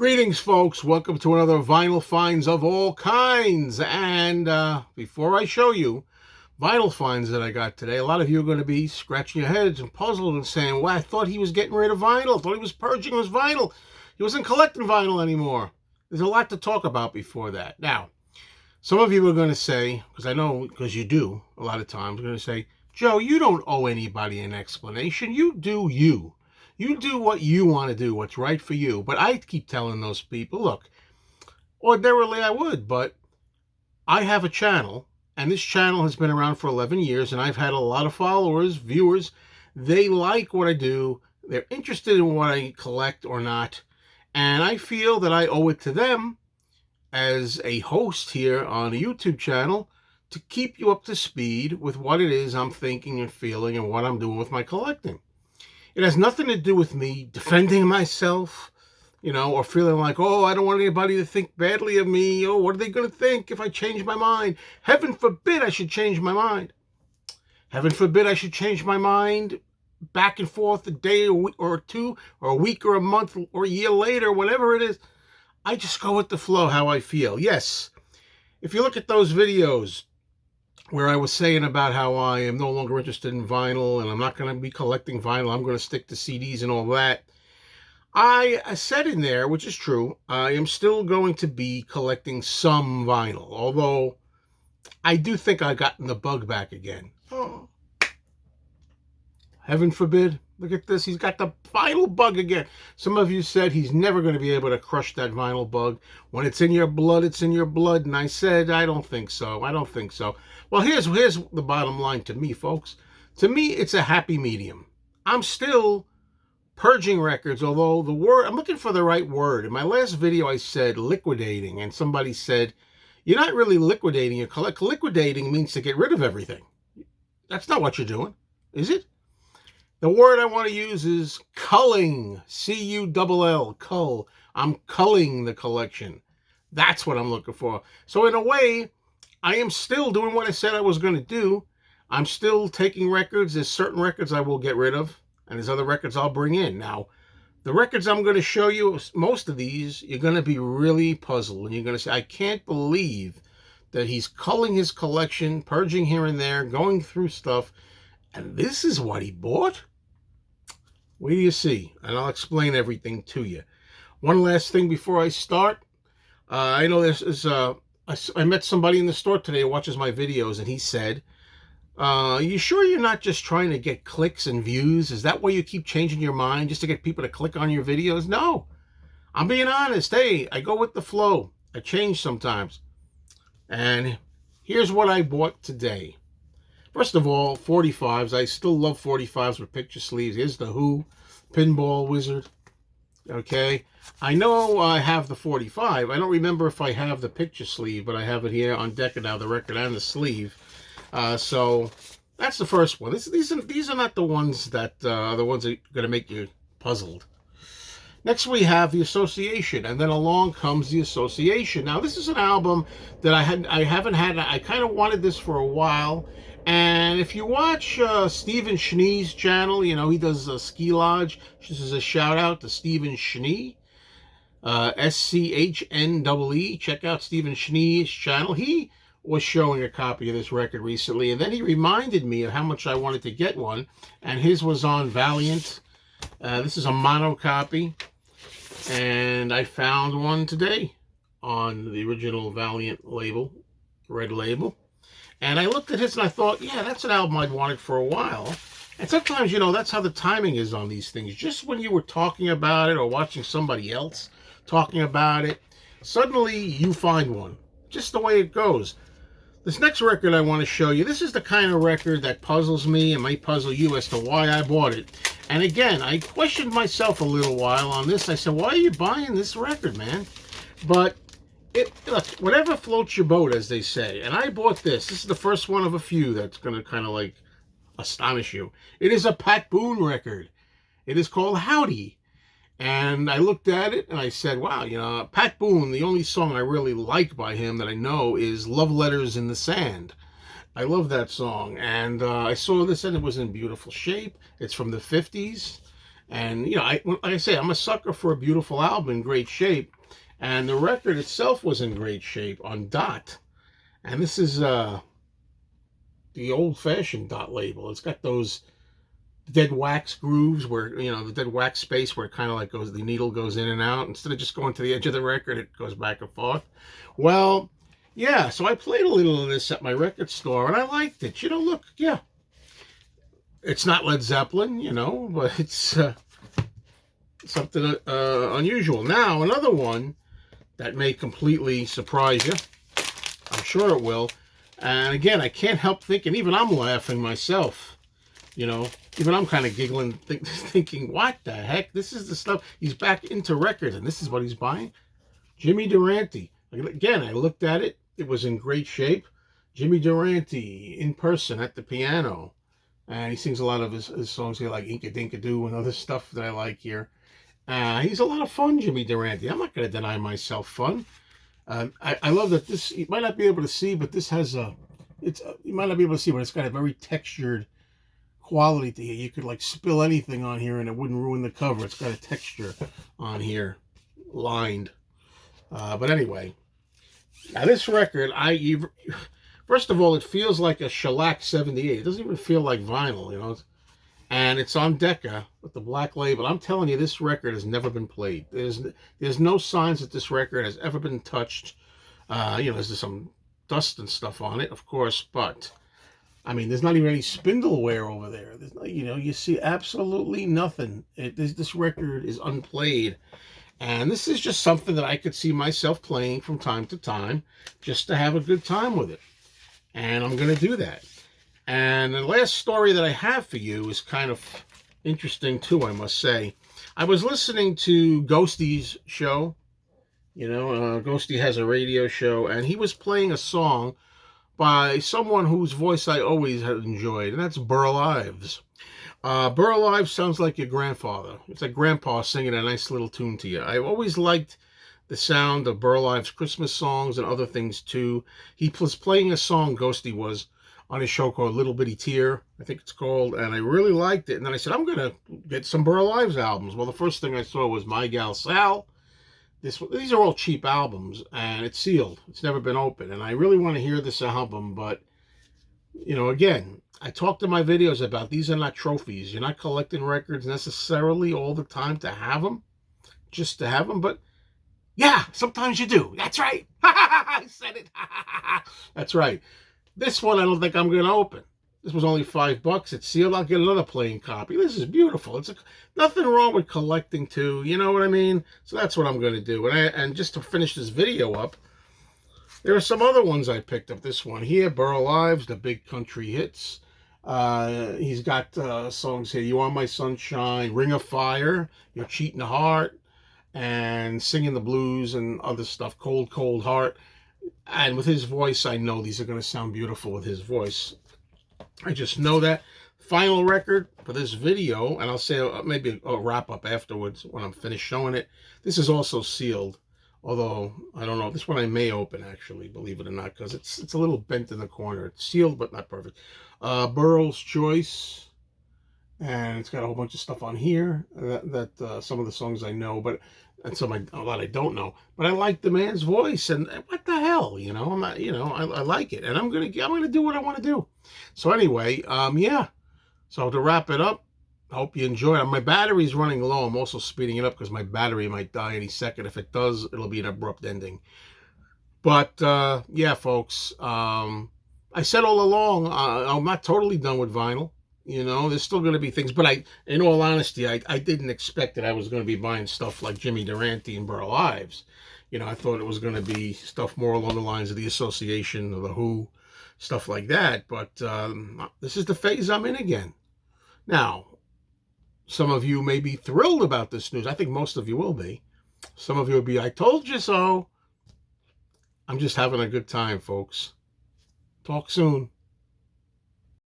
Greetings, folks. Welcome to another Vinyl Finds of all kinds. And before I show you vinyl finds that I got today, a lot of you are going to be scratching your heads and puzzled and saying, well, I thought he was getting rid of vinyl. I thought he was purging his vinyl. He wasn't collecting vinyl anymore. There's a lot to talk about before that. Now, some of you are going to say, because I know, because you do a lot of times, are going to say, Joe, you don't owe anybody an explanation. You do you. You do what you want to do, what's right for you. But I keep telling those people, look, ordinarily I would, but I have a channel, and this channel has been around for 11 years, and I've had a lot of followers, viewers. They like what I do. They're interested in what I collect or not. And I feel that I owe it to them as a host here on a YouTube channel to keep you up to speed with what it is I'm thinking and feeling and what I'm doing with my collecting. It has nothing to do with me defending myself, or feeling like, oh, I don't want anybody to think badly of me. Oh, what are they going to think if I change my mind? Heaven forbid I should change my mind. Heaven forbid I should change my mind back and forth a day or two, or a week or a month or a year later, whatever it is. I just go with the flow, how I feel. Yes, if you look at those videos where I was saying about how I am no longer interested in vinyl and I'm not going to be collecting vinyl, I'm going to stick to CDs and all that, I said in there, which is true, I am still going to be collecting some vinyl, although I do think I've gotten the bug back again. Oh. Heaven forbid. Look at this. He's got the vinyl bug again. Some of you said he's never going to be able to crush that vinyl bug. When it's in your blood, it's in your blood. And I said, I don't think so. I don't think so. Well, here's the bottom line to me, folks. To me, it's a happy medium. I'm still purging records, although I'm looking for the right word. In my last video, I said liquidating. And somebody said, you're not really liquidating. Liquidating means to get rid of everything. That's not what you're doing, is it? The word I want to use is culling, C-U-L-L, cull. I'm culling the collection. That's what I'm looking for. So in a way, I am still doing what I said I was going to do. I'm still taking records. There's certain records I will get rid of, and there's other records I'll bring in. Now, the records I'm going to show you, most of these, you're going to be really puzzled, and you're going to say, I can't believe that he's culling his collection, purging here and there, going through stuff, and this is what he bought? Wait till you see, and I'll explain everything to you. One last thing before I start. I know I met somebody in the store today who watches my videos, and he said, you sure you're not just trying to get clicks and views? Is that why you keep changing your mind, just to get people to click on your videos? No, I'm being honest. Hey, I go with the flow. I change sometimes. And here's what I bought today. First of all, 45s. I still love 45s with picture sleeves. Here's the Who Pinball Wizard. Okay. I know I have the 45. I don't remember if I have the picture sleeve, but I have it here on deck now, the record and the sleeve. So that's the first one. These are not the ones that are the ones that are going to make you puzzled. Next, we have The Association, and then along comes The Association. Now, this is an album that I haven't had. I kind of wanted this for a while. And if you watch Stephen Schnee's channel, he does a Ski Lodge. This is a shout out to Stephen Schnee, S-C-H-N-E-E. Check out Stephen Schnee's channel. He was showing a copy of this record recently, and then he reminded me of how much I wanted to get one, and his was on Valiant. This is a mono copy, and I found one today on the original Valiant label, red label. And I looked at his and I thought, yeah, that's an album I'd wanted for a while. And sometimes, that's how the timing is on these things. Just when you were talking about it or watching somebody else talking about it, suddenly you find one. Just the way it goes. This next record I want to show you, this is the kind of record that puzzles me and might puzzle you as to why I bought it. And again, I questioned myself a little while on this. I said, why are you buying this record, man? But look, whatever floats your boat, as they say. And I bought this. This is the first one of a few that's going to kind of like astonish you. It is a Pat Boone record. It is called Howdy. And I looked at it and I said, wow, Pat Boone, the only song I really like by him that I know is Love Letters in the Sand. I love that song. And I saw this and it was in beautiful shape. It's from the 50s. And, like I say, I'm a sucker for a beautiful album in great shape. And the record itself was in great shape on Dot. And this is the old-fashioned Dot label. It's got those dead wax grooves where, the dead wax space where it kind of like the needle goes in and out. Instead of just going to the edge of the record, it goes back and forth. Well, yeah, so I played a little of this at my record store, and I liked it. Look, yeah. It's not Led Zeppelin, but it's something unusual. Now, another one that may completely surprise you. I'm sure it will. And again, I can't help thinking, even I'm laughing myself. Even I'm kind of giggling, thinking, what the heck? This is the stuff. He's back into records, and this is what he's buying? Jimmy Durante. Again, I looked at it. It was in great shape. Jimmy Durante in person at the piano. And he sings a lot of his songs here, like Inka Dinka Doo and other stuff that I like here. He's a lot of fun, Jimmy Durante. I'm not going to deny myself fun. I love that this, you might not be able to see, but this has you might not be able to see, but it's got a very textured quality to it. You could like spill anything on here and it wouldn't ruin the cover. It's got a texture on here, lined. But anyway, now this record, first of all, it feels like a shellac 78. It doesn't even feel like vinyl, and it's on Decca with the black label. I'm telling you, this record has never been played. There's no signs that this record has ever been touched. There's some dust and stuff on it, of course, but I mean, there's not even any spindle wear over there. There's you see absolutely nothing. This record is unplayed. And this is just something that I could see myself playing from time to time just to have a good time with it. And I'm going to do that. And the last story that I have for you is kind of interesting too, I must say. I was listening to Ghosty's show. Ghosty has a radio show, and he was playing a song by someone whose voice I always had enjoyed, and that's Burl Ives. Burl Ives sounds like your grandfather. It's like grandpa singing a nice little tune to you. I've always liked the sound of Burl Ives' Christmas songs and other things too. He was playing a song, Ghosty was, on his show called Little Bitty Tear, I think it's called, and I really liked it. And then I said, I'm going to get some Burl Ives albums. Well, the first thing I saw was My Gal Sal. These are all cheap albums, and it's sealed. It's never been opened, and I really want to hear this album, but, again, I talked in my videos about these are not trophies. You're not collecting records necessarily all the time to have them, just to have them, but yeah, sometimes you do. That's right. I said it. That's right. This one I don't think I'm going to open. This was only $5. It's sealed. I'll get another plain copy. This is beautiful. Nothing wrong with collecting too. You know what I mean? So that's what I'm going to do. And just to finish this video up, there are some other ones I picked up. This one here, Burl Ives, the Big Country Hits. He's got songs here, You Are My Sunshine, Ring of Fire, You're Cheating Heart, and Singing the Blues and other stuff, Cold, Cold Heart. And with his voice, I know these are going to sound beautiful with his voice. I just know that. Final record for this video, and I'll say maybe a wrap-up afterwards when I'm finished showing it. This is also sealed, although, I don't know. This one I may open, actually, believe it or not, because it's a little bent in the corner. It's sealed, but not perfect. Burl's Choice, and it's got a whole bunch of stuff on here that some of the songs I know, but and a lot I don't know. But I like the man's voice, and what the hell, I'm not, I like it, and I'm gonna do what I want to do. So anyway, yeah. So to wrap it up, I hope you enjoy it. My battery's running low. I'm also speeding it up because my battery might die any second. If it does, it'll be an abrupt ending. But yeah, folks, I said all along, I'm not totally done with vinyl. There's still going to be things, but in all honesty, I didn't expect that I was going to be buying stuff like Jimmy Durante and Burl Ives. I thought it was going to be stuff more along the lines of the Association or the Who, stuff like that. But this is the phase I'm in again. Now, some of you may be thrilled about this news. I think most of you will be. Some of you will be, I told you so. I'm just having a good time, folks. Talk soon.